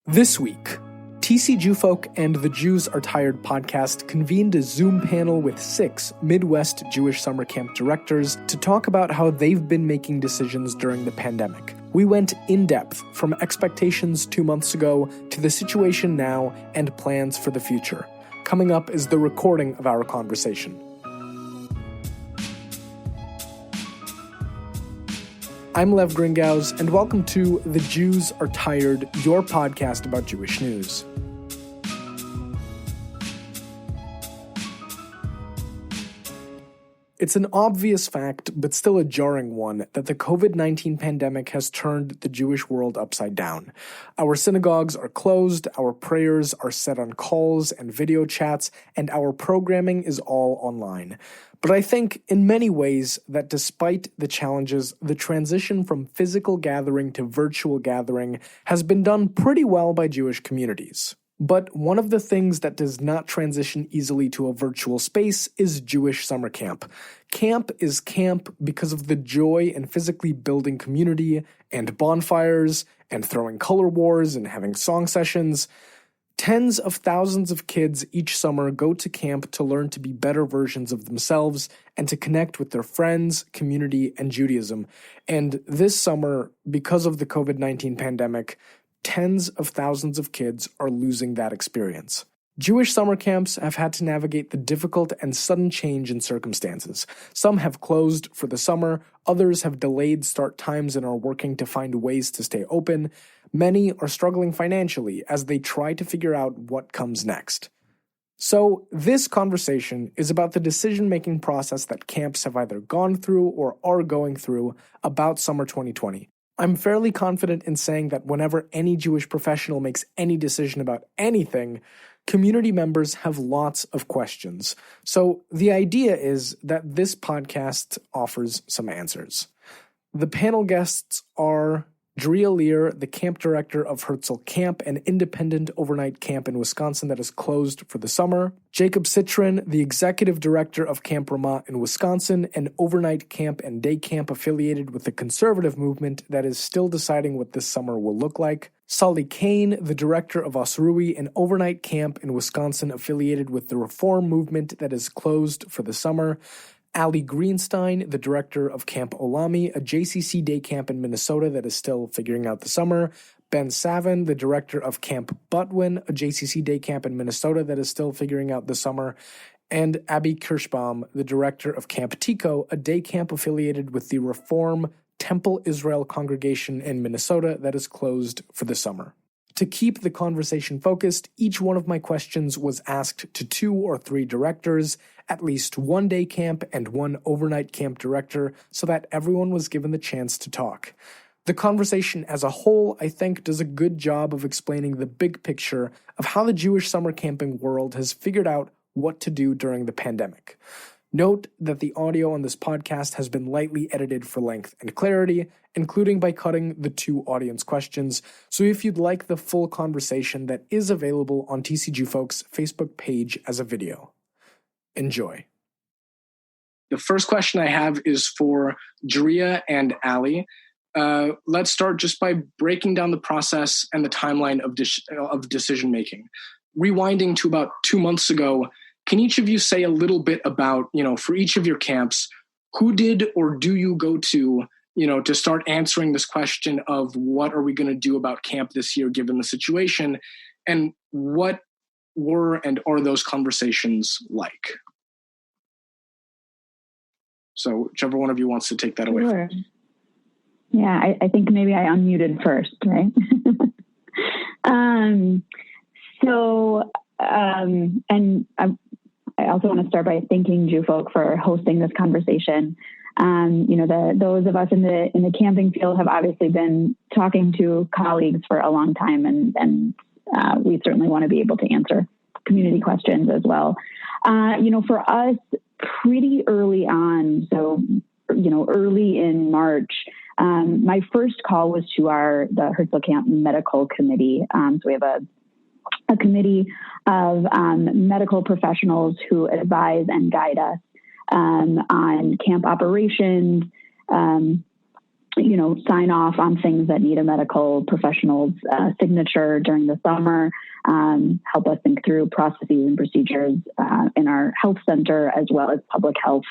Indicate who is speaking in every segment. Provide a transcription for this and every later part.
Speaker 1: This week, TC Jewfolk and the Jews Are Tired podcast convened a Zoom panel with 6 Midwest Jewish summer camp directors to talk about how they've been making decisions during the pandemic. We went in depth from expectations 2 months ago to the situation now and plans for the future. Coming up is the recording of our conversation. I'm Lev Gringaus, and welcome to The Jews Are Tired, your podcast about Jewish news. It's an obvious fact, but still a jarring one, that the COVID-19 pandemic has turned the Jewish world upside down. Our synagogues are closed, our prayers are set on calls and video chats, and our programming is all online. But I think, in many ways, that despite the challenges, the transition from physical gathering to virtual gathering has been done pretty well by Jewish communities. But one of the things that does not transition easily to a virtual space is Jewish summer camp. Camp is camp because of the joy in physically building community and bonfires and throwing color wars and having song sessions. Tens of thousands of kids each summer go to camp to learn to be better versions of themselves and to connect with their friends, community, and Judaism. And this summer, because of the COVID-19 pandemic, tens of thousands of kids are losing that experience. Jewish summer camps have had to navigate the difficult and sudden change in circumstances. Some have closed for the summer, others have delayed start times and are working to find ways to stay open. Many are struggling financially as they try to figure out what comes next. So, this conversation is about the decision-making process that camps have either gone through or are going through about summer 2020. I'm fairly confident in saying that whenever any Jewish professional makes any decision about anything, community members have lots of questions. So the idea is that this podcast offers some answers. The panel guests are Drea Lear, the camp director of Herzl Camp, an independent overnight camp in Wisconsin that is closed for the summer. Jacob Citrin, the executive director of Camp Ramah in Wisconsin, an overnight camp and day camp affiliated with the conservative movement that is still deciding what this summer will look like. Sally Kane, the director of OSRUI, an overnight camp in Wisconsin affiliated with the reform movement that is closed for the summer. Ali Greenstein, the director of Camp Olami, a JCC day camp in Minnesota that is still figuring out the summer. Ben Savin, the director of Camp Butwin, a JCC day camp in Minnesota that is still figuring out the summer. And Abby Kirschbaum, the director of Camp TEKO, a day camp affiliated with the Reform Temple Israel congregation in Minnesota that is closed for the summer. To keep the conversation focused, each one of my questions was asked to 2 or 3 directors, at least one day camp and one overnight camp director, so that everyone was given the chance to talk. The conversation as a whole, I think, does a good job of explaining the big picture of how the Jewish summer camping world has figured out what to do during the pandemic. Note that the audio on this podcast has been lightly edited for length and clarity, including by cutting the 2 audience questions. So if you'd like the full conversation, that is available on TC Jewfolk's Facebook page as a video. Enjoy. The first question I have is for Drea and Ali. Let's start just by breaking down the process and the timeline of decision-making. Rewinding to about 2 months ago, can each of you say a little bit about, for each of your camps, who did or do you go to, to start answering this question of what are we going to do about camp this year given the situation, and what were and are those conversations like? So whichever one of you wants to take that away.
Speaker 2: Sure. Yeah, I think maybe I unmuted first, right? I also want to start by thanking Jewfolk for hosting this conversation. Those of us in the camping field have obviously been talking to colleagues for a long time, and we certainly want to be able to answer community questions as well. For us, pretty early on, so early in March, my first call was to the Herzl Camp Medical Committee. So we have a committee of medical professionals who advise and guide us on camp operations, sign off on things that need a medical professional's signature during the summer, help us think through processes and procedures in our health center, as well as public health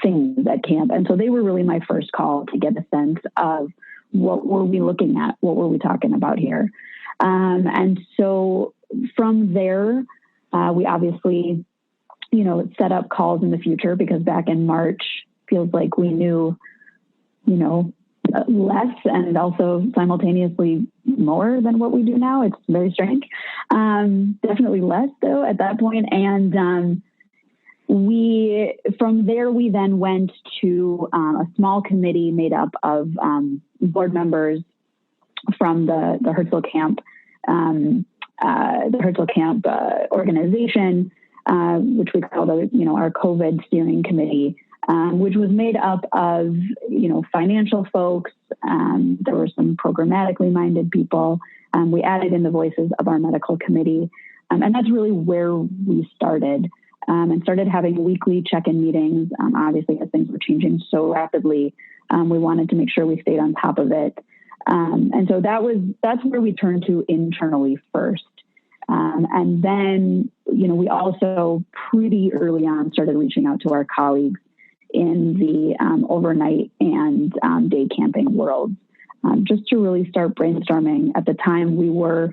Speaker 2: things at camp. And so they were really my first call to get a sense of what were we looking at, what were we talking about here. And so from there, we obviously, set up calls in the future, because back in March, feels like we knew, less and also simultaneously more than what we do now. It's very strange. Definitely less though at that point. And from there, we then went to a small committee made up of board members from the Herzl Camp, organization, which we called our COVID steering committee, which was made up of financial folks. There were some programmatically minded people. We added in the voices of our medical committee, and that's really where we started. And started having weekly check-in meetings. Obviously, as things were changing so rapidly, we wanted to make sure we stayed on top of it. And so that's where we turned to internally first. And then, we also pretty early on started reaching out to our colleagues in the overnight and day camping world, just to really start brainstorming. At the time, we were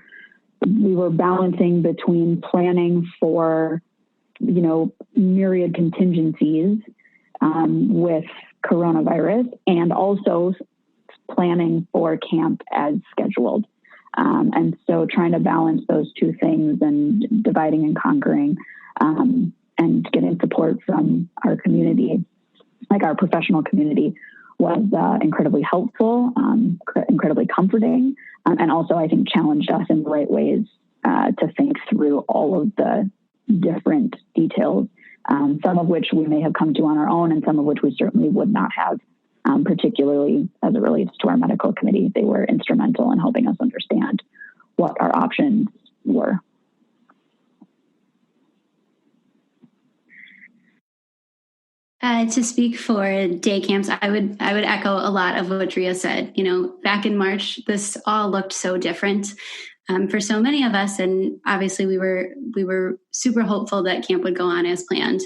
Speaker 2: balancing between planning for myriad contingencies with coronavirus, and also planning for camp as scheduled. And so trying to balance those two things and dividing and conquering, and getting support from our community, like our professional community, was incredibly helpful, incredibly comforting, and also I think challenged us in the right ways to think through all of the different details, some of which we may have come to on our own, and some of which we certainly would not have, particularly as it relates to our medical committee. They were instrumental in helping us understand what our options were.
Speaker 3: To speak for day camps, I would echo a lot of what Drea said. Back in March, this all looked so different for so many of us, and obviously we were super hopeful that camp would go on as planned.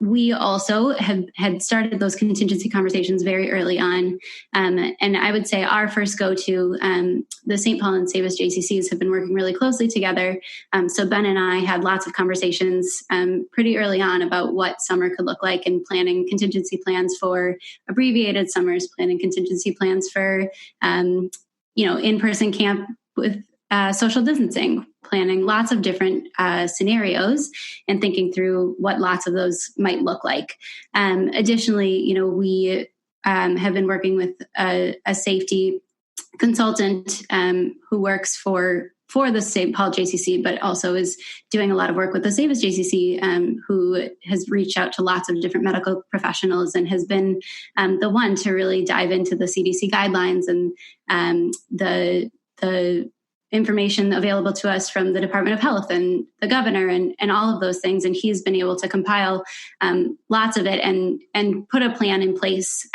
Speaker 3: We also had started those contingency conversations very early on, and I would say our first go-to, the St. Paul and Savis JCCs have been working really closely together. So Ben and I had lots of conversations pretty early on about what summer could look like, and planning contingency plans for abbreviated summers, planning contingency plans for in-person camp with social distancing, planning lots of different scenarios and thinking through what lots of those might look like. Additionally, we have been working with a safety consultant who works for the St. Paul JCC, but also is doing a lot of work with the Savis JCC, who has reached out to lots of different medical professionals and has been the one to really dive into the CDC guidelines and the information available to us from the Department of Health and the governor and all of those things. And he's been able to compile lots of it and put a plan in place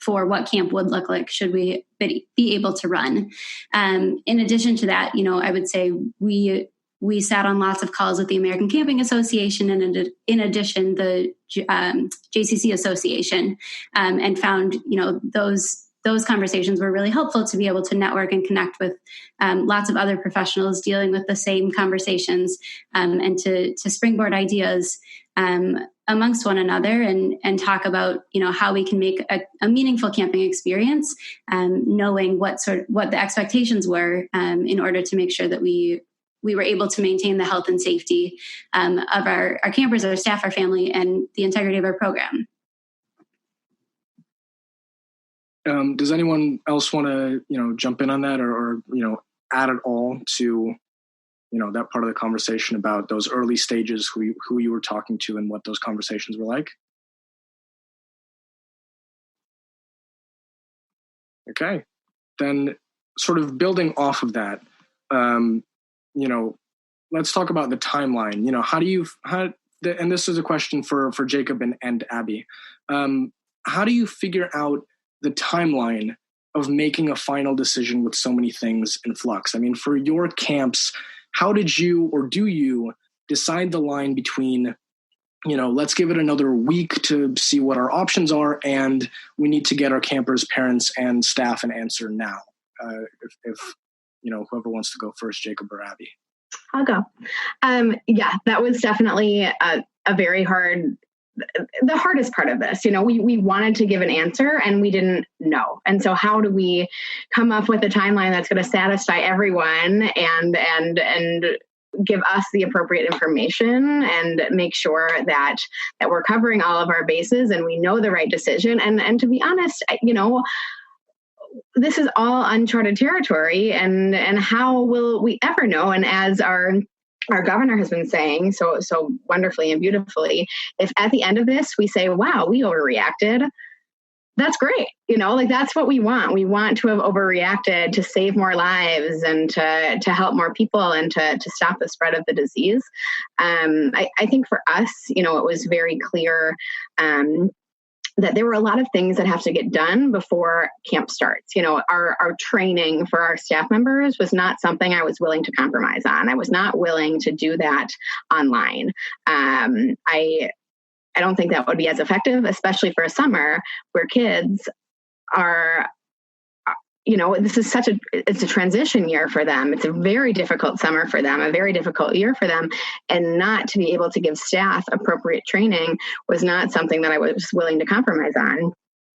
Speaker 3: for what camp would look like should we be able to run. In addition to that, I would say we sat on lots of calls with the American Camping Association and in addition, the JCC Association, and found, those conversations were really helpful to be able to network and connect with lots of other professionals dealing with the same conversations, and to springboard ideas amongst one another and talk about, how we can make a meaningful camping experience, knowing what the expectations were in order to make sure that we were able to maintain the health and safety of our campers, our staff, our family, and the integrity of our program.
Speaker 1: Does anyone else want to, jump in on that or add at all to, that part of the conversation about those early stages, who you were talking to and what those conversations were like? Okay. Then sort of building off of that, let's talk about the timeline. And this is a question for Jacob and Abby. how do you figure out the timeline of making a final decision with so many things in flux? I mean, for your camps, how did you, or do you, decide the line between, let's give it another week to see what our options are, and we need to get our campers, parents, and staff an answer now? If whoever wants to go first, Jacob or Abby.
Speaker 4: I'll go. That was definitely a very the hardest part of this. We wanted to give an answer and we didn't know. And so how do we come up with a timeline that's going to satisfy everyone and give us the appropriate information and make sure that we're covering all of our bases and we know the right decision. And to be honest, this is all uncharted territory, and how will we ever know? And as our governor has been saying so wonderfully and beautifully, if at the end of this we say, wow, we overreacted, that's great. That's what we want. We want to have overreacted to save more lives and to help more people and to stop the spread of the disease. I think for us, it was very clear that there were a lot of things that have to get done before camp starts. Our training for our staff members was not something I was willing to compromise on. I was not willing to do that online. I don't think that would be as effective, especially for a summer where kids are, this is it's a transition year for them. It's a very difficult summer for them, a very difficult year for them. And not to be able to give staff appropriate training was not something that I was willing to compromise on.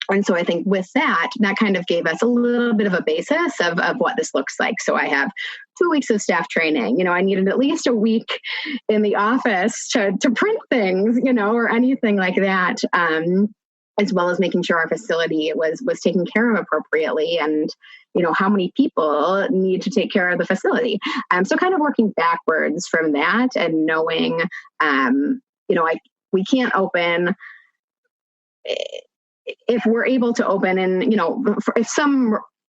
Speaker 4: And so I think with that kind of gave us a little bit of a basis of what this looks like. So I have 2 weeks of staff training. I needed at least a week in the office to print things, or anything like that. As well as making sure our facility was taken care of appropriately, and how many people need to take care of the facility. So kind of working backwards from that and knowing, we can't open if we're able to open, and if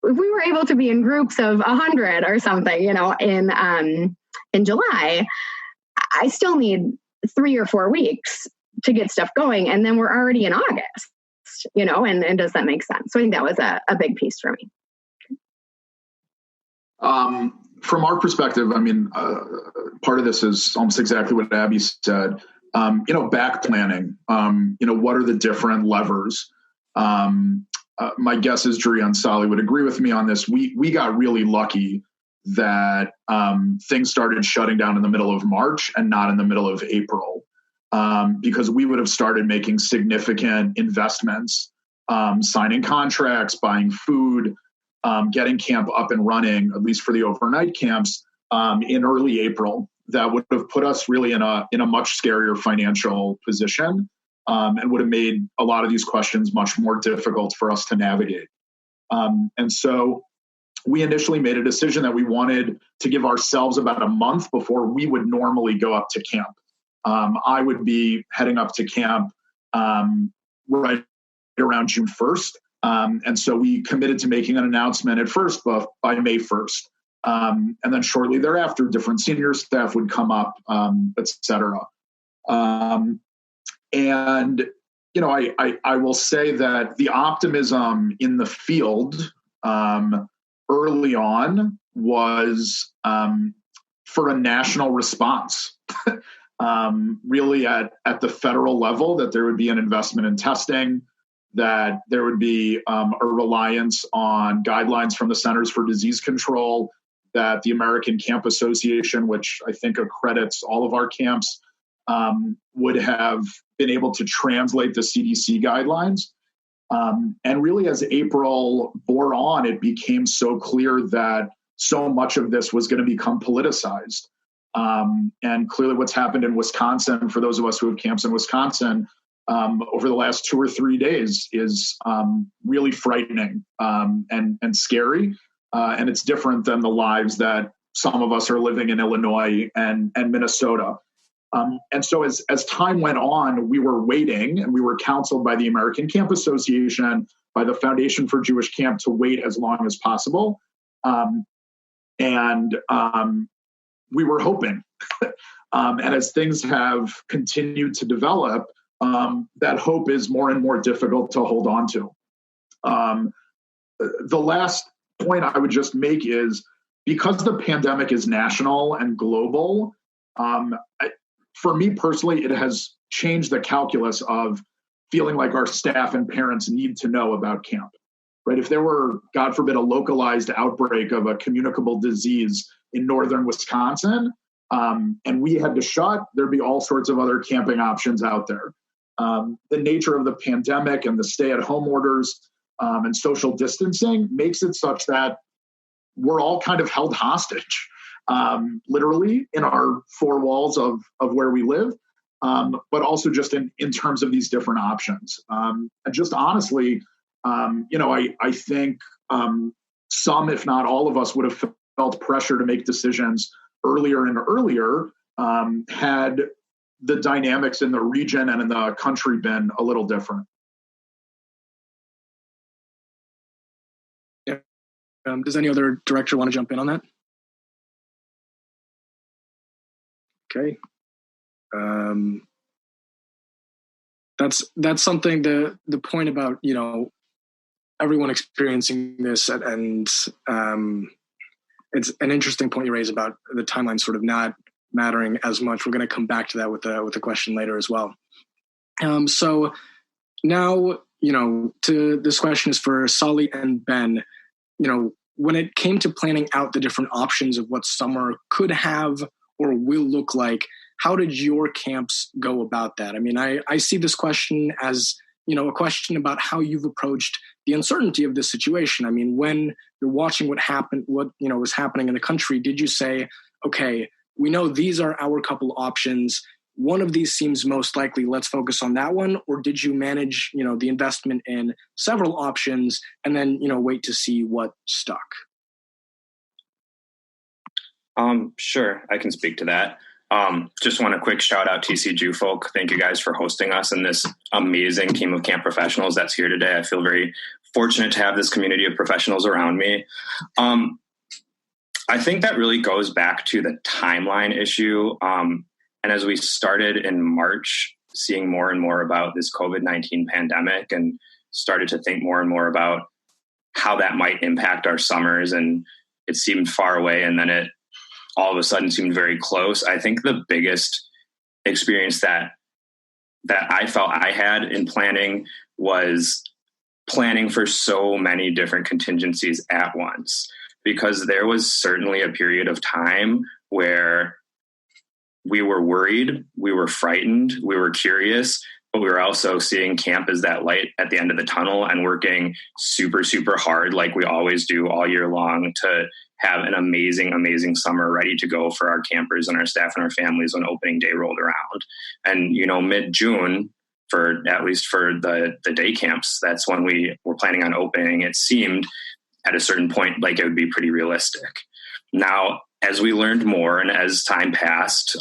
Speaker 4: we were able to be in groups of 100 or something, in July, I still need 3 or 4 weeks to get stuff going, and then we're already in August. And does that make sense? So I think that was a big piece for me.
Speaker 5: From our perspective, part of this is almost exactly what Abby said. Back planning. What are the different levers? My guess is Juri Ansali would agree with me on this. We got really lucky that things started shutting down in the middle of March and not in the middle of April. Because we would have started making significant investments, signing contracts, buying food, getting camp up and running, at least for the overnight camps, in early April. That would have put us really in a much scarier financial position, and would have made a lot of these questions much more difficult for us to navigate. And so we initially made a decision that we wanted to give ourselves about a month before we would normally go up to camp. I would be heading up to camp right around June 1st. And so we committed to making an announcement at first by May 1st. And then shortly thereafter, different senior staff would come up, et cetera. And, I will say that the optimism in the field early on was for a national response. Really at the federal level, that there would be an investment in testing, that there would be a reliance on guidelines from the Centers for Disease Control, that the American Camp Association, which I think accredits all of our camps, would have been able to translate the CDC guidelines. And really, as April bore on, it became so clear that so much of this was going to become politicized. And clearly what's happened in Wisconsin, for those of us who have camps in Wisconsin, over the last 2 or 3 days is really frightening and scary. And it's different than the lives that some of us are living in Illinois and Minnesota. And so as time went on, we were waiting, and we were counseled by the American Camp Association, by the Foundation for Jewish Camp, to wait as long as possible. We were hoping. And as things have continued to develop, that hope is more and more difficult to hold on to. The last point I would just make is, because the pandemic is national and global, for me personally, it has changed the calculus of feeling like our staff and parents need to know about camp, right? If there were, God forbid, a localized outbreak of a communicable disease in northern Wisconsin, and we had to shut, there'd be all sorts of other camping options out there. The nature of the pandemic and the stay-at-home orders and social distancing makes it such that we're all kind of held hostage, literally in our four walls of where we live, but also just in terms of these different options. And just honestly, I think some, if not all of us, would have felt pressure to make decisions earlier and earlier had the dynamics in the region and in the country been a little different.
Speaker 1: Yeah. Does any other director want to jump in on that? Okay. That's something, the point about, everyone experiencing this, and it's an interesting point you raise about the timeline sort of not mattering as much. We're going to come back to that with a question later as well. So now, to this question is for Solly and Ben. When it came to planning out the different options of what summer could have or will look like, how did your camps go about that? I mean, I see this question as, a question about how you've approached the uncertainty of this situation. I mean, when you're watching what was happening in the country, did you say, okay, we know these are our couple options, one of these seems most likely, let's focus on that one? Or did you manage, the investment in several options and then, wait to see what stuck?
Speaker 6: Sure, I can speak to that. Just want a quick shout out TCG folk. Thank you guys for hosting us and this amazing team of camp professionals that's here today. I feel very fortunate to have this community of professionals around me. I think that really goes back to the timeline issue. And as we started in March, seeing more and more about this COVID-19 pandemic and started to think more and more about how that might impact our summers, and it seemed far away, and then it all of a sudden seemed very close. I think the biggest experience that I felt I had in planning was planning for so many different contingencies at once, because there was certainly a period of time where we were worried, we were frightened, we were curious, but we were also seeing camp as that light at the end of the tunnel and working super, super hard like we always do all year long to have an amazing, amazing summer ready to go for our campers and our staff and our families when opening day rolled around. And, mid-June, at least for the day camps, that's when we were planning on opening. It seemed at a certain point like it would be pretty realistic. Now, as we learned more and as time passed,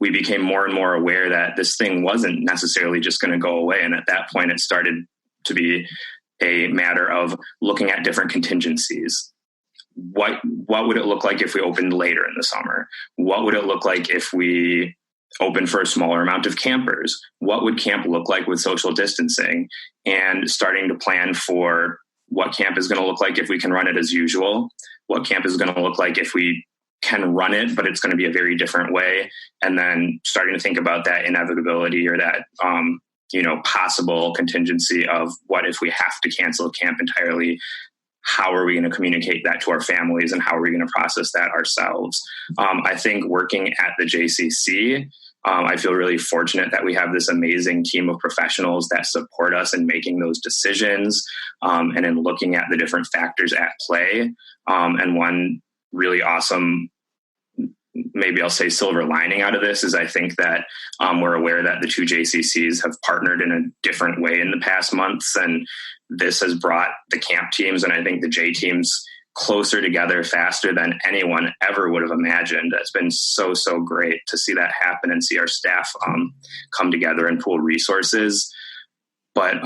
Speaker 6: we became more and more aware that this thing wasn't necessarily just going to go away. And at that point, it started to be a matter of looking at different contingencies. What would it look like if we opened later in the summer? What would it look like if we opened for a smaller amount of campers? What would camp look like with social distancing? And starting to plan for what camp is going to look like if we can run it as usual, what camp is going to look like if we can run it, but it's going to be a very different way. And then starting to think about that inevitability or that, possible contingency of what if we have to cancel camp entirely? How are we going to communicate that to our families, and how are we going to process that ourselves? I think working at the JCC, I feel really fortunate that we have this amazing team of professionals that support us in making those decisions and in looking at the different factors at play. And one really awesome, maybe I'll say silver lining out of this, is I think that we're aware that the two JCCs have partnered in a different way in the past months. And this has brought the camp teams and I think the J teams closer together faster than anyone ever would have imagined. It's been so, so great to see that happen and see our staff come together and pool resources. But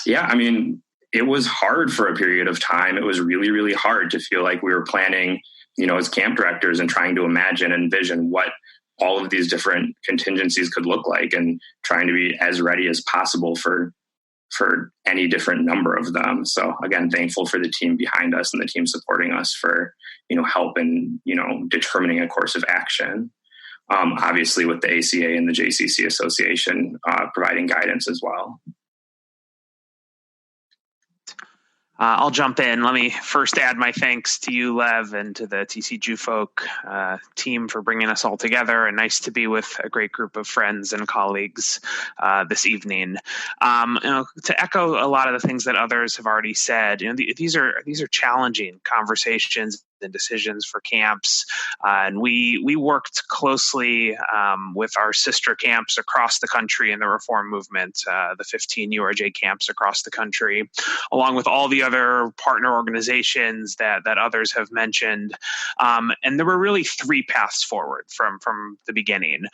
Speaker 6: it was hard for a period of time. It was really, really hard to feel like we were planning, as camp directors and trying to imagine and envision what all of these different contingencies could look like, and trying to be as ready as possible for any different number of them. So again, thankful for the team behind us and the team supporting us for, help in, determining a course of action. Obviously with the ACA and the JCC Association providing guidance as well.
Speaker 7: I'll jump in. Let me first add my thanks to you, Lev, and to the TC JUfolk team for bringing us all together. And nice to be with a great group of friends and colleagues this evening. To echo a lot of the things that others have already said, these are challenging conversations and decisions for camps. And we worked closely with our sister camps across the country in the reform movement, the 15 URJ camps across the country, along with all the other partner organizations that others have mentioned. And there were really three paths forward from the beginning.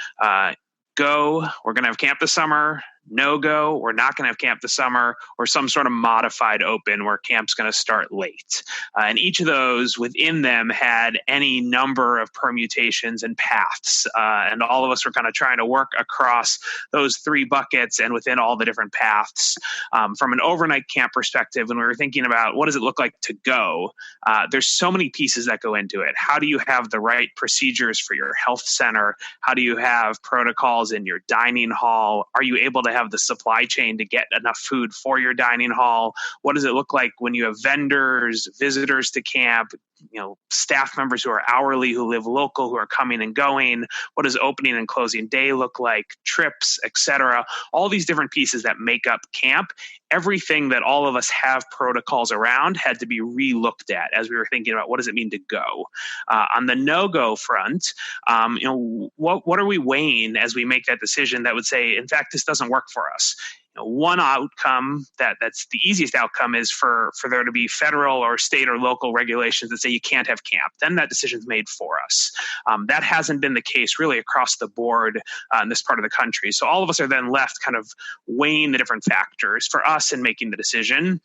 Speaker 7: Go, we're going to have camp this summer. No go, we're not going to have camp this summer, or some sort of modified open where camp's going to start late. And each of those within them had any number of permutations and paths. And all of us were kind of trying to work across those three buckets and within all the different paths. From an overnight camp perspective, when we were thinking about what does it look like to go, there's so many pieces that go into it. How do you have the right procedures for your health center? How do you have protocols in your dining hall? Are you able to have the supply chain to get enough food for your dining hall? What does it look like when you have vendors, visitors to camp, staff members who are hourly, who live local, who are coming and going? What does opening and closing day look like? Trips, etc. All these different pieces that make up camp. Everything that all of us have protocols around had to be re-looked at as we were thinking about what does it mean to go. On the no-go front, what are we weighing as we make that decision that would say, in fact, this doesn't work for us? One outcome that's the easiest outcome is for there to be federal or state or local regulations that say you can't have camp. Then that decision's made for us. That hasn't been the case really across the board in this part of the country. So all of us are then left kind of weighing the different factors for us in making the decision.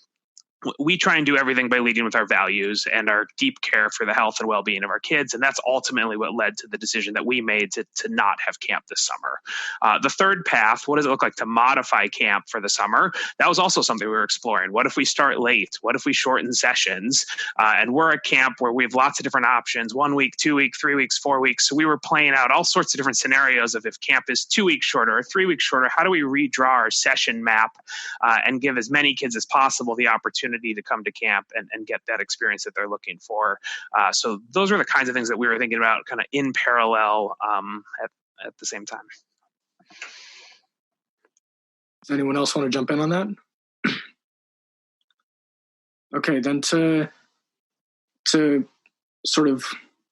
Speaker 7: We try and do everything by leading with our values and our deep care for the health and well-being of our kids. And that's ultimately what led to the decision that we made to not have camp this summer. The third path, what does it look like to modify camp for the summer? That was also something we were exploring. What if we start late? What if we shorten sessions? And we're a camp where we have lots of different options, 1 week, 2 weeks, 3 weeks, 4 weeks. So we were playing out all sorts of different scenarios of if camp is 2 weeks shorter or 3 weeks shorter, how do we redraw our session map and give as many kids as possible the opportunity to come to camp and get that experience that they're looking for. So those are the kinds of things that we were thinking about kind of in parallel at the same time.
Speaker 1: Does anyone else want to jump in on that? Okay, then to sort of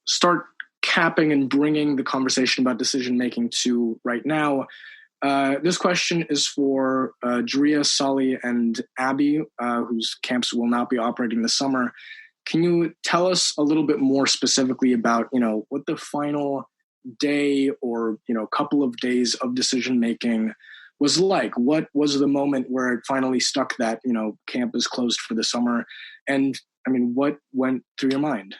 Speaker 1: start capping and bringing the conversation about decision making to right now, this question is for Drea, Sully, and Abby, whose camps will not be operating this summer. Can you tell us a little bit more specifically about, what the final day or, couple of days of decision making was like? What was the moment where it finally stuck that, camp is closed for the summer? And what went through your mind?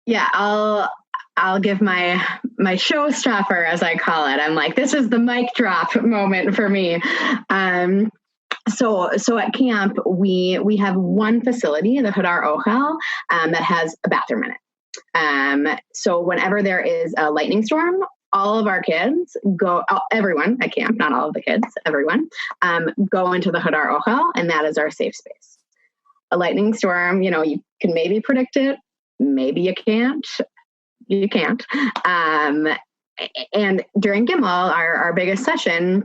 Speaker 4: Yeah, I'll give my showstopper, as I call it. I'm like, this is the mic drop moment for me. So at camp, we have one facility, the Hadar Ochel, that has a bathroom in it. So whenever there is a lightning storm, all of our kids everyone at camp, not all of the kids, everyone, go into the Hadar Ochel, and that is our safe space. A lightning storm, you can maybe predict it, maybe you can't. You can't. And during Gimel, our biggest session,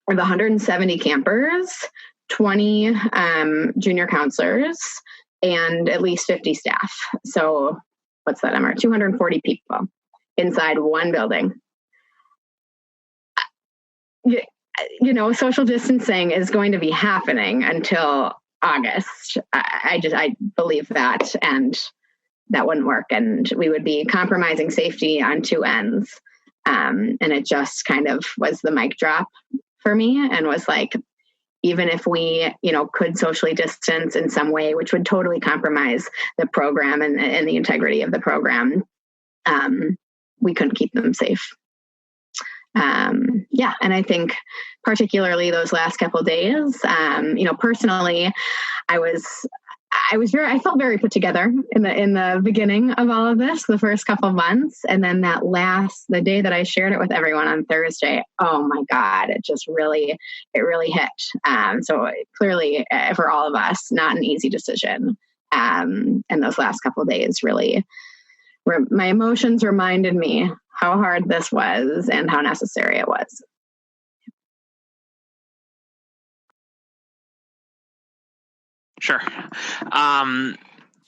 Speaker 4: we have 170 campers, 20 junior counselors, and at least 50 staff. So what's that number? 240 people inside one building. Social distancing is going to be happening until August. I believe that, and that wouldn't work, and we would be compromising safety on two ends. And it just kind of was the mic drop for me, and was like, even if we, could socially distance in some way, which would totally compromise the program and the integrity of the program, we couldn't keep them safe. And I think particularly those last couple of days, personally, I felt very put together in the beginning of all of this, the first couple of months. And then the day that I shared it with everyone on Thursday, oh my God, it really hit. So clearly for all of us, not an easy decision. And those last couple of days really my emotions reminded me how hard this was and how necessary it was.
Speaker 7: Sure.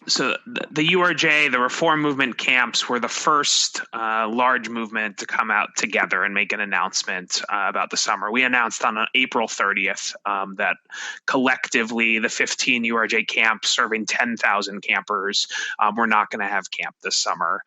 Speaker 7: So the URJ, the Reform Movement camps, were the first large movement to come out together and make an announcement about the summer. We announced on April 30th that collectively the 15 URJ camps serving 10,000 campers were not going to have camp this summer.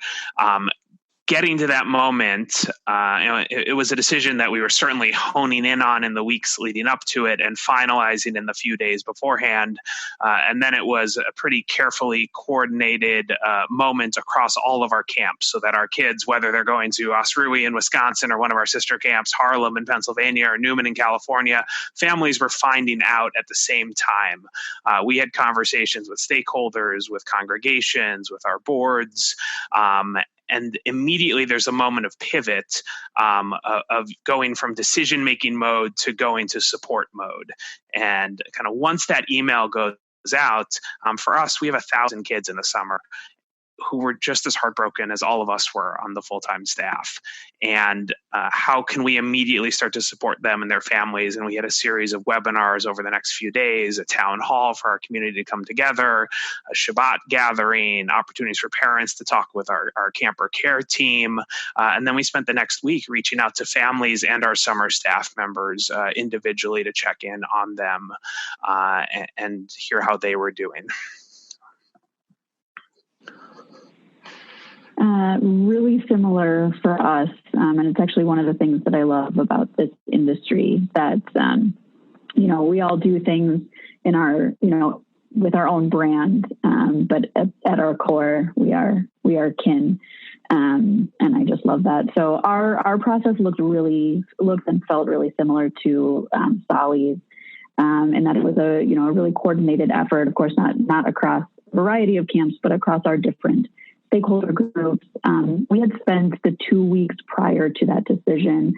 Speaker 7: Getting to that moment, it was a decision that we were certainly honing in on in the weeks leading up to it and finalizing in the few days beforehand. And then it was a pretty carefully coordinated moment across all of our camps so that our kids, whether they're going to OSRUI in Wisconsin or one of our sister camps, Harlem in Pennsylvania or Newman in California, families were finding out at the same time. We had conversations with stakeholders, with congregations, with our boards, and immediately there's a moment of pivot of going from decision-making mode to going to support mode. And kind of once that email goes out, for us, we have 1,000 kids in the summer who were just as heartbroken as all of us were on the full-time staff. And how can we immediately start to support them and their families? And we had a series of webinars over the next few days, a town hall for our community to come together, a Shabbat gathering, opportunities for parents to talk with our camper care team. And then we spent the next week reaching out to families and our summer staff members individually to check in on them and hear how they were doing.
Speaker 2: Really similar for us. And it's actually one of the things that I love about this industry that, we all do things in our, with our own brand. But at our core, we are kin. And I just love that. So our process looked and felt really similar to Sally's, and that it was a really coordinated effort, of course, not across a variety of camps, but across our different stakeholder groups. We had spent the 2 weeks prior to that decision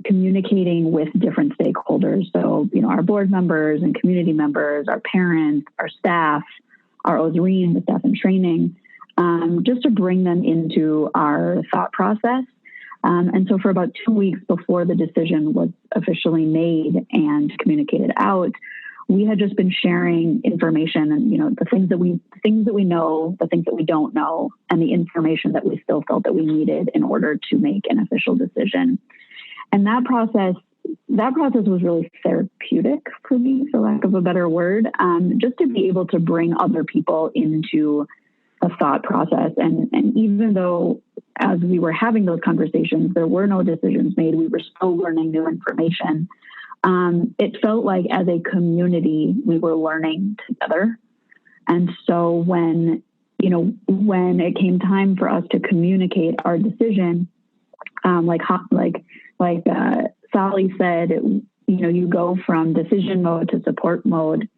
Speaker 2: communicating with different stakeholders. So, our board members and community members, our parents, our staff, our OSRUI, the staff in training, just to bring them into our thought process. And so for about 2 weeks before the decision was officially made and communicated out, we had just been sharing information and, the things that we know, the things that we don't know, and the information that we still felt that we needed in order to make an official decision. And that process was really therapeutic for me, for lack of a better word, just to be able to bring other people into a thought process. And even though as we were having those conversations, there were no decisions made, we were still learning new information. It felt like as a community, we were learning together. And so when it came time for us to communicate our decision, like Sally said, you go from decision mode to support mode.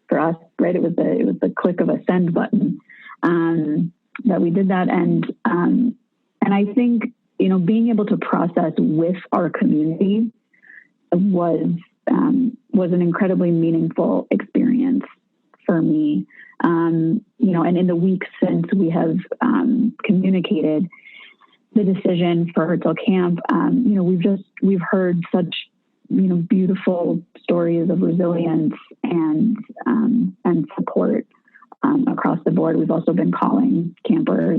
Speaker 2: For us, right? It was the click of a send button that we did that, and I think being able to process with our community was an incredibly meaningful experience for me. And in the weeks since we have communicated the decision for Herzl Camp, we've heard such beautiful stories of resilience and support across the board. We've also been calling camper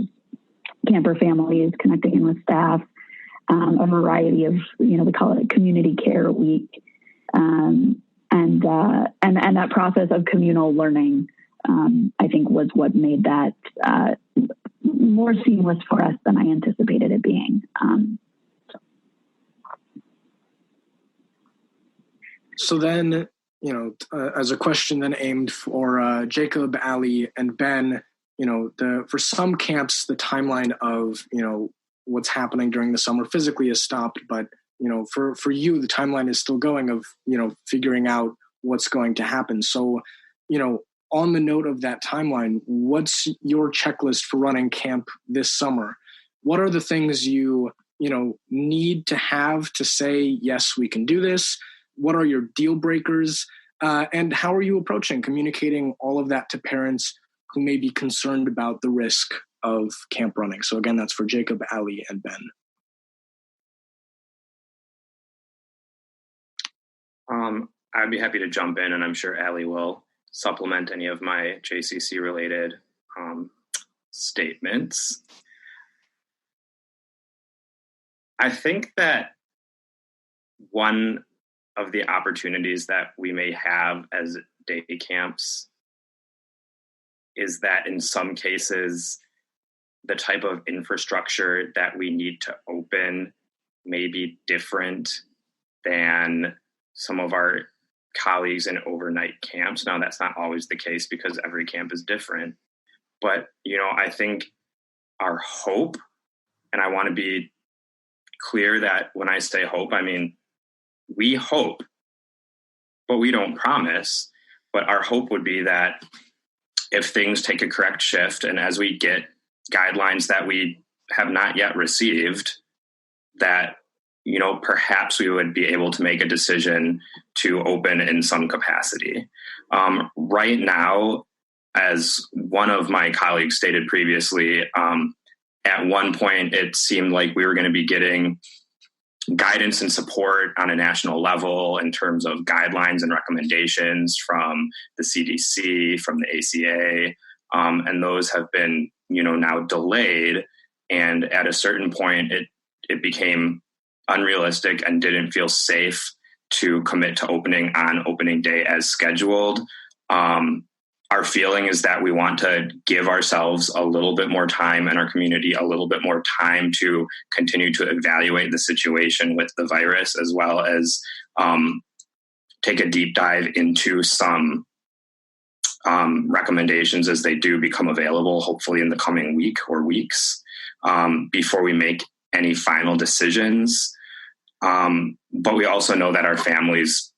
Speaker 2: families, connecting in with staff, a variety of, we call it Community Care Week. And that process of communal learning, I think was what made that more seamless for us than I anticipated it being.
Speaker 1: So then, as a question then aimed for Jacob, Ali, and Ben, for some camps, the timeline of, what's happening during the summer physically has stopped, but for you, the timeline is still going of figuring out what's going to happen. So on the note of that timeline, what's your checklist for running camp this summer? What are the things you need to have to say, yes, we can do this? What are your deal breakers? And how are you approaching communicating all of that to parents who may be concerned about the risk of camp running? So again, that's for Jacob, Ali, and Ben.
Speaker 6: I'd be happy to jump in, and I'm sure Ali will supplement any of my JCC related statements. I think that one of the opportunities that we may have as day camps is that in some cases, the type of infrastructure that we need to open may be different than some of our colleagues in overnight camps. Now, that's not always the case because every camp is different. But, I think our hope, and I want to be clear that when I say hope, I mean, we hope, but we don't promise. But our hope would be that if things take a correct shift and as we get guidelines that we have not yet received, that perhaps we would be able to make a decision to open in some capacity. Right now, as one of my colleagues stated previously, at one point it seemed like we were going to be getting guidance and support on a national level in terms of guidelines and recommendations from the CDC, from the ACA, and those have been, now delayed. And at a certain point, it became unrealistic and didn't feel safe to commit to opening on opening day as scheduled. Our feeling is that we want to give ourselves a little bit more time and our community a little bit more time to continue to evaluate the situation with the virus, as well as take a deep dive into some recommendations as they do become available, hopefully in the coming week or weeks, before we make any final decisions. But we also know that our families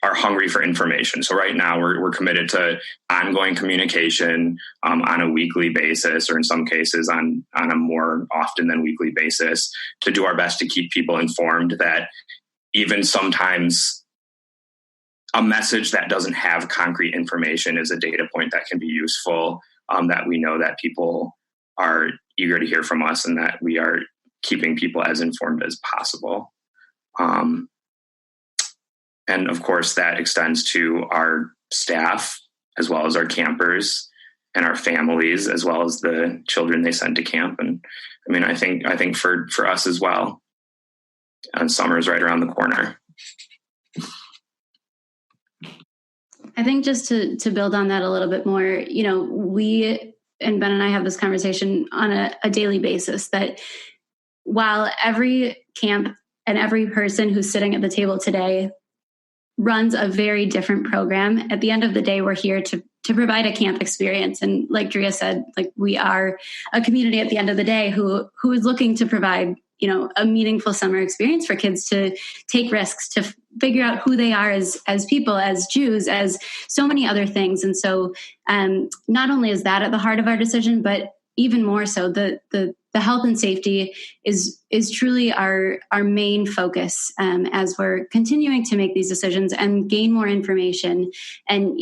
Speaker 6: are hungry for information. So right now we're committed to ongoing communication on a weekly basis, or in some cases on a more often than weekly basis, to do our best to keep people informed that even sometimes a message that doesn't have concrete information is a data point that can be useful, that we know that people are eager to hear from us and that we are keeping people as informed as possible. And of course, that extends to our staff, as well as our campers and our families, as well as the children they send to camp. And I mean, I think for us as well, and summer is right around the corner.
Speaker 3: I think just to build on that a little bit more, we, and Ben and I have this conversation on a daily basis, that while every camp and every person who's sitting at the table today runs a very different program, at the end of the day, we're here to provide a camp experience. And like Drea said, like, we are a community at the end of the day who is looking to provide, a meaningful summer experience for kids to take risks, to figure out who they are as people, as Jews, as so many other things. And so not only is that at the heart of our decision, but even more so, the health and safety is truly our main focus as we're continuing to make these decisions and gain more information. And,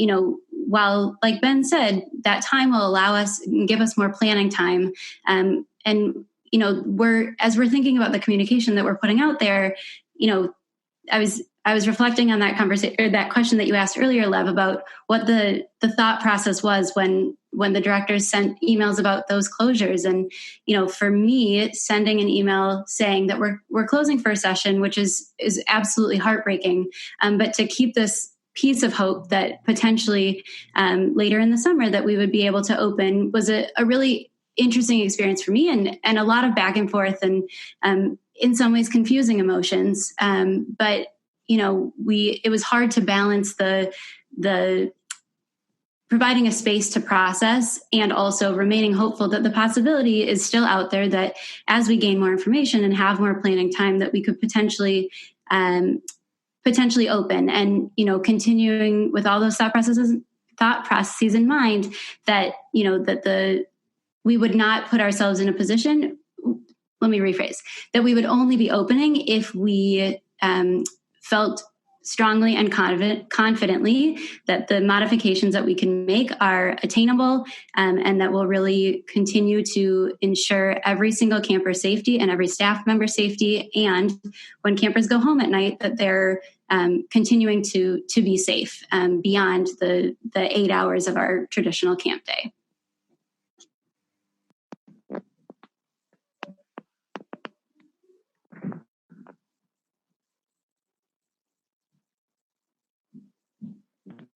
Speaker 3: while, like Ben said, that time will allow us and give us more planning time. And, as we're thinking about the communication that we're putting out there, I was reflecting on that conversation, or that question that you asked earlier, Lev, about what the thought process was when the directors sent emails about those closures. And, for me, sending an email saying that we're closing for a session, which is absolutely heartbreaking. But to keep this piece of hope that potentially later in the summer that we would be able to open was a really interesting experience for me, and a lot of back and forth and in some ways confusing emotions. But it was hard to balance the providing a space to process, and also remaining hopeful that the possibility is still out there that as we gain more information and have more planning time, that we could potentially open, and, you know, continuing with all those thought processes in mind, that, you know, we would not put ourselves in a position, let me rephrase, that we would only be opening if we felt strongly and confidently that the modifications that we can make are attainable, and that will really continue to ensure every single camper's safety and every staff member's safety. And when campers go home at night, that they're continuing to be safe beyond the 8 hours of our traditional camp day.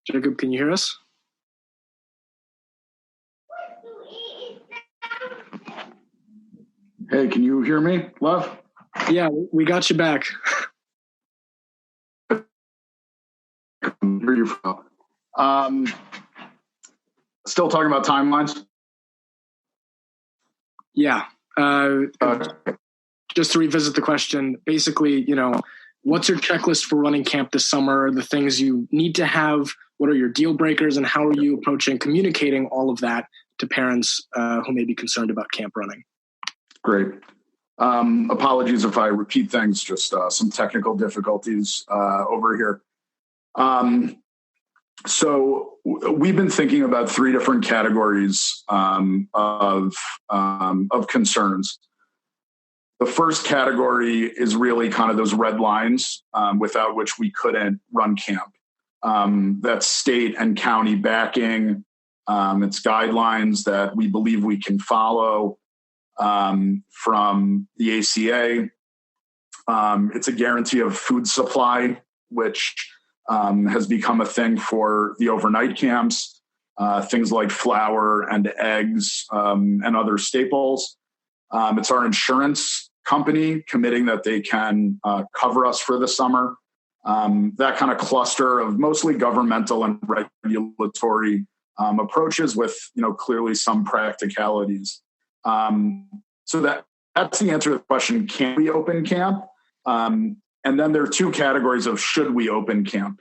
Speaker 1: Jacob, can you hear us?
Speaker 5: Hey, can you hear me, Lev?
Speaker 1: Yeah, we got you back.
Speaker 5: Where are you from? Still talking about timelines?
Speaker 1: Yeah. Just to revisit the question, basically, you know, what's your checklist for running camp this summer? The things you need to have, what are your deal breakers, and how are you approaching communicating all of that to parents who may be concerned about camp running?
Speaker 5: Great. Apologies if I repeat things, just some technical difficulties over here. So we've been thinking about 3 different categories of concerns. The first category is really kind of those red lines without which we couldn't run camp. That's state and county backing. It's guidelines that we believe we can follow from the ACA. It's a guarantee of food supply, which has become a thing for the overnight camps, things like flour and eggs and other staples. It's our insurance company committing that they can cover us for the summer. That kind of cluster of mostly governmental and regulatory approaches with, you know, clearly some practicalities. So that's the answer to the question, can we open camp? And then there are 2 categories of should we open camp?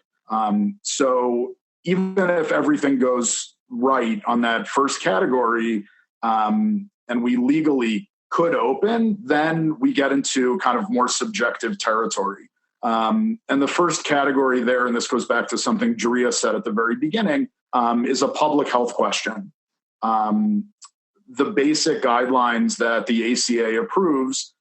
Speaker 5: So even if everything goes right on that first category, and we legally could open, then we get into kind of more subjective territory. And the first category there, and this goes back to something Juria said at the very beginning, is a public health question. The basic guidelines that the ACA approves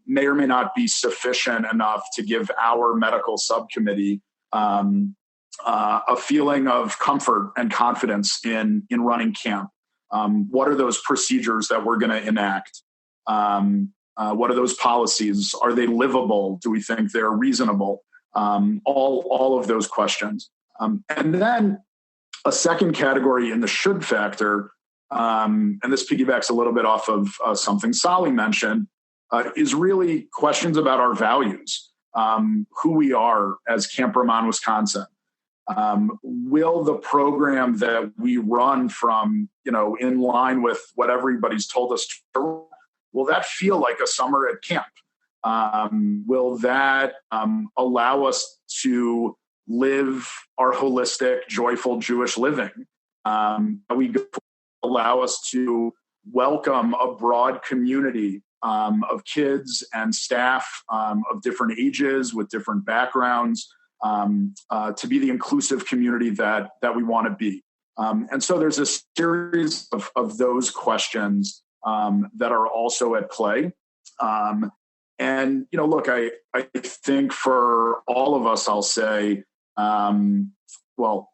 Speaker 5: may or may not be sufficient enough to give our medical subcommittee a feeling of comfort and confidence in running camp. What are those procedures that we're going to enact? What are those policies? Are they livable? Do we think they're reasonable? All of those questions. And then a second category in the should factor, and this piggybacks a little bit off of something Sally mentioned, is really questions about our values, who we are as Camp Ramah, Wisconsin. Will the program that we run from, you know, in line with what everybody's told us to, will that feel like a summer at camp? Will that allow us to live our holistic, joyful Jewish living? We allow us to welcome a broad community of kids and staff of different ages with different backgrounds to be the inclusive community that we want to be. And so there's a series of those questions that are also at play. And, you know, look, I think for all of us, I'll say, well,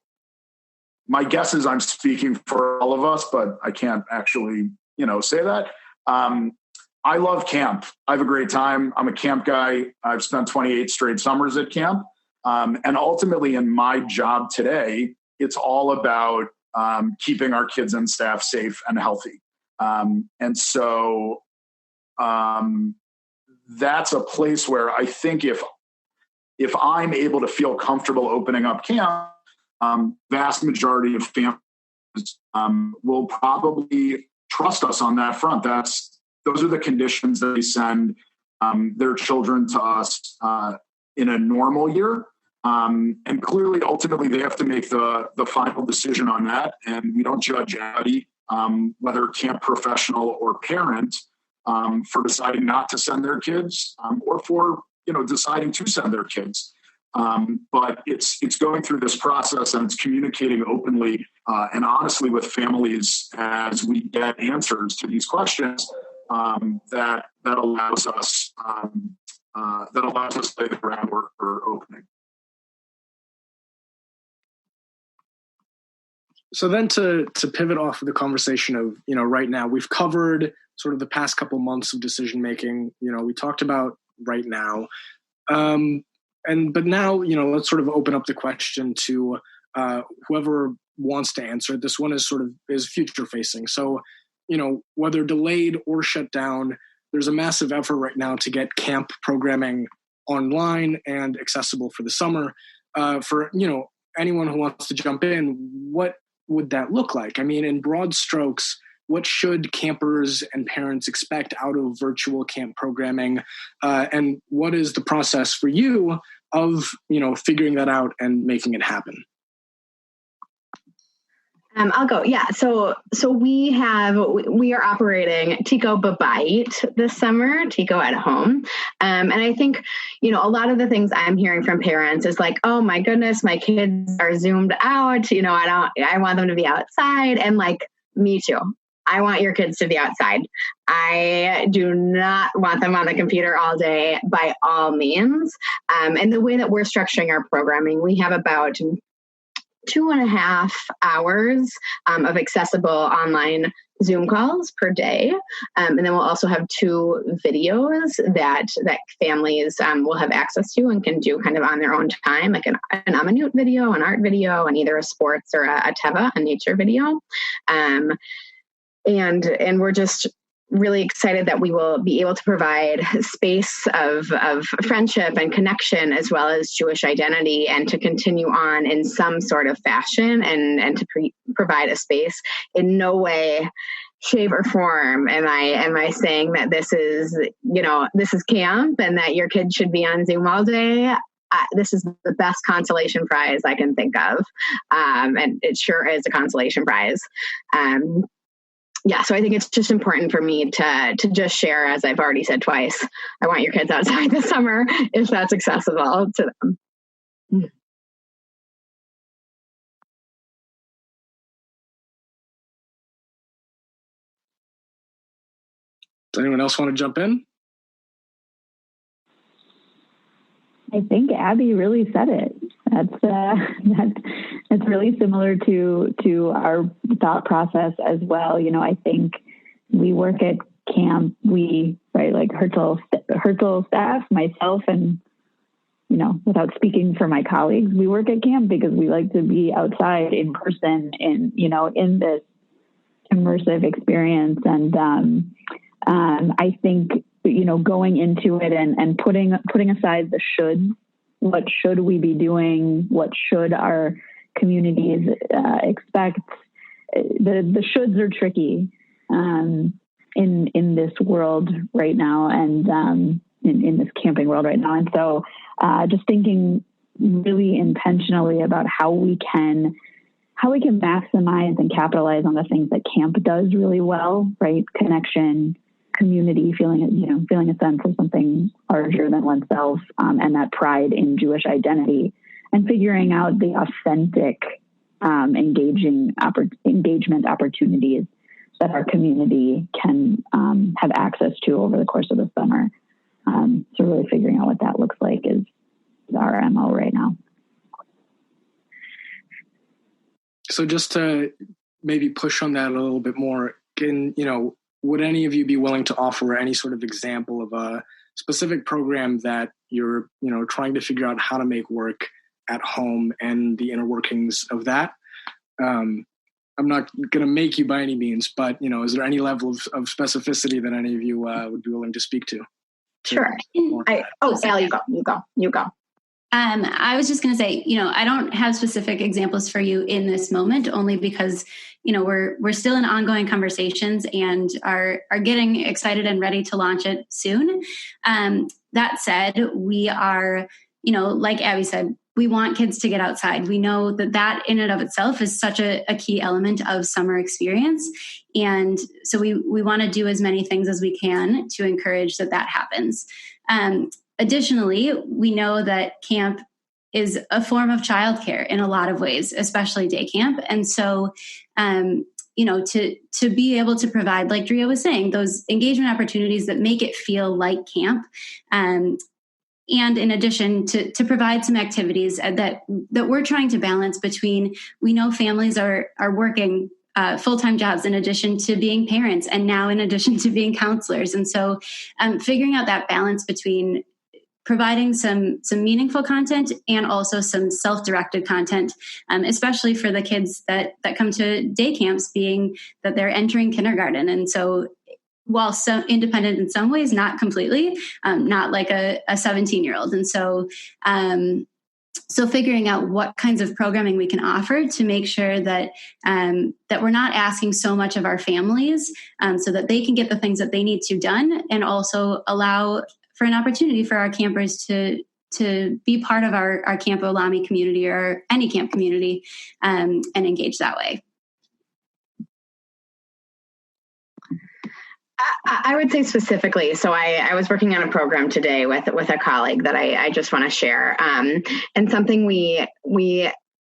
Speaker 5: my guess is I'm speaking for all of us, but I can't actually, you know, say that. I love camp. I have a great time. I'm a camp guy. I've spent 28 straight summers at camp. And ultimately in my job today, it's all about keeping our kids and staff safe and healthy. And so that's a place where I think if I'm able to feel comfortable opening up camp, vast majority of families will probably trust us on that front. Those are the conditions that they send their children to us in a normal year. And clearly, ultimately, they have to make the final decision on that. And we don't judge anybody, whether camp professional or parent, for deciding not to send their kids or for deciding to send their kids. But it's going through this process, and it's communicating openly and honestly with families as we get answers to these questions that allows us to lay the groundwork for opening.
Speaker 1: So then to pivot off of the conversation of, right now, we've covered sort of the past couple months of decision making. We talked about right now. But now, let's sort of open up the question to whoever wants to answer. This one is future facing. So, whether delayed or shut down, there's a massive effort right now to get camp programming online and accessible for the summer. For, anyone who wants to jump in, what would that look like? I mean, in broad strokes, what should campers and parents expect out of virtual camp programming? And what is the process for you of, figuring that out and making it happen?
Speaker 4: I'll go. Yeah. So we are operating TEKO Butwin this summer, TEKO at home. And I think, a lot of the things I'm hearing from parents is like, oh my goodness, my kids are zoomed out. I want them to be outside. And like, me too. I want your kids to be outside. I do not want them on the computer all day by all means. And the way that we're structuring our programming, we have about 2.5 hours of accessible online Zoom calls per day. And then we'll also have 2 videos that families will have access to and can do kind of on their own time, like an Amanut video, an art video, and either a sports or a Teva, a nature video. And we're just really excited that we will be able to provide space of friendship and connection, as well as Jewish identity, and to continue on in some sort of fashion and to provide a space. In no way, shape, or form am I saying that this is camp and that your kid should be on Zoom all day. This is the best consolation prize I can think of. And it sure is a consolation prize. So I think it's just important for me to just share, as I've already said twice, I want your kids outside this summer if that's accessible to them.
Speaker 1: Does anyone else want to jump in?
Speaker 2: I think Abby really said it. That's really similar to our thought process as well. I think we work at camp, like Herzl staff, myself, and, without speaking for my colleagues, we work at camp because we like to be outside in person in this immersive experience. And I think, going into it and putting aside the shoulds, what should we be doing? What should our communities expect? The shoulds are tricky in this world right now, and in this camping world right now. And so just thinking really intentionally about how we can maximize and capitalize on the things that camp does really well, right? Connection, community, feeling a sense of something larger than oneself, and that pride in Jewish identity, and figuring out the authentic engagement opportunities that our community can have access to over the course of the summer. So really figuring out what that looks like is our MO right now.
Speaker 1: So just to maybe push on that a little bit more, would any of you be willing to offer any sort of example of a specific program that you're, trying to figure out how to make work at home and the inner workings of that? I'm not going to make you by any means, but, is there any level of specificity that any of you would be willing to speak to?
Speaker 4: Sure. Sally, you go.
Speaker 3: I was just going to say, I don't have specific examples for you in this moment, only because, we're still in ongoing conversations and are getting excited and ready to launch it soon. That said, we are, like Abby said, we want kids to get outside. We know that in and of itself is such a key element of summer experience. And so we want to do as many things as we can to encourage that happens. Additionally, we know that camp is a form of childcare in a lot of ways, especially day camp. And so, to be able to provide, like Drea was saying, those engagement opportunities that make it feel like camp. And in addition, to provide some activities that we're trying to balance between, we know families are working full-time jobs in addition to being parents, and now in addition to being counselors. And so figuring out that balance between providing some meaningful content and also some self-directed content, especially for the kids that come to day camps, being that they're entering kindergarten. And so while so independent in some ways, not completely, not like a 17-year-old. And so so figuring out what kinds of programming we can offer to make sure that we're not asking so much of our families, so that they can get the things that they need to done, and also allow for an opportunity for our campers to be part of our Camp Olami community or any camp community, and engage that way.
Speaker 4: I would say specifically, so I was working on a program today with a colleague that I just want to share. And something we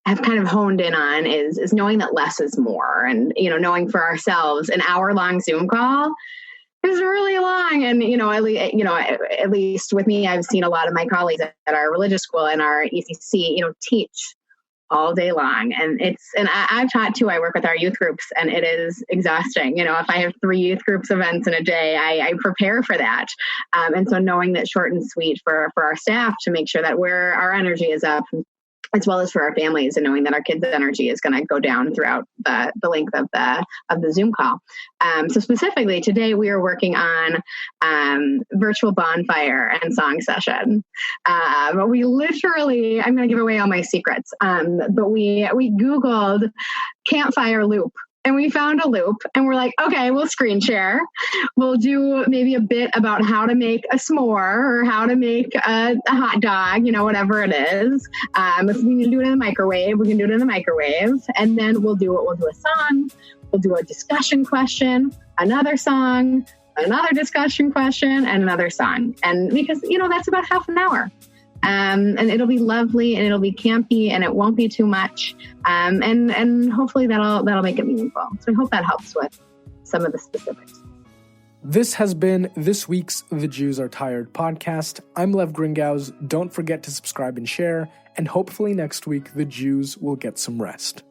Speaker 4: have kind of honed in on is knowing that less is more, and, knowing for ourselves an hour-long Zoom call is really long. And, at least with me, I've seen a lot of my colleagues at our religious school and our ECC, teach all day long. And I've taught too. I work with our youth groups, and it is exhausting. If I have 3 youth groups events in a day, I prepare for that. And so knowing that short and sweet for our staff to make sure that our energy is up, as well as for our families, and knowing that our kids' energy is going to go down throughout the length of the Zoom call. So specifically today, we are working on virtual bonfire and song session. But we literally, I'm going to give away all my secrets, but we Googled campfire loop. And we found a loop, and we're like, okay, we'll screen share. We'll do maybe a bit about how to make a s'more or how to make a hot dog, whatever it is. If we need to do it in the microwave, we can do it in the microwave. And then we'll do a song. We'll do a discussion question, another song, another discussion question, and another song. And because, that's about half an hour. And it'll be lovely, and it'll be campy, and it won't be too much. And hopefully that'll make it meaningful. So I hope that helps with some of the specifics.
Speaker 1: This has been this week's The Jews Are Tired podcast. I'm Lev Gringauz. Don't forget to subscribe and share, and hopefully next week the Jews will get some rest.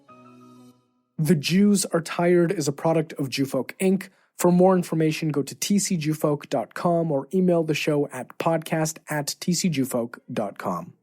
Speaker 1: The Jews Are Tired is a product of Jewfolk Inc. For more information, go to tcjewfolk.com or email the show at podcast@tcjewfolk.com.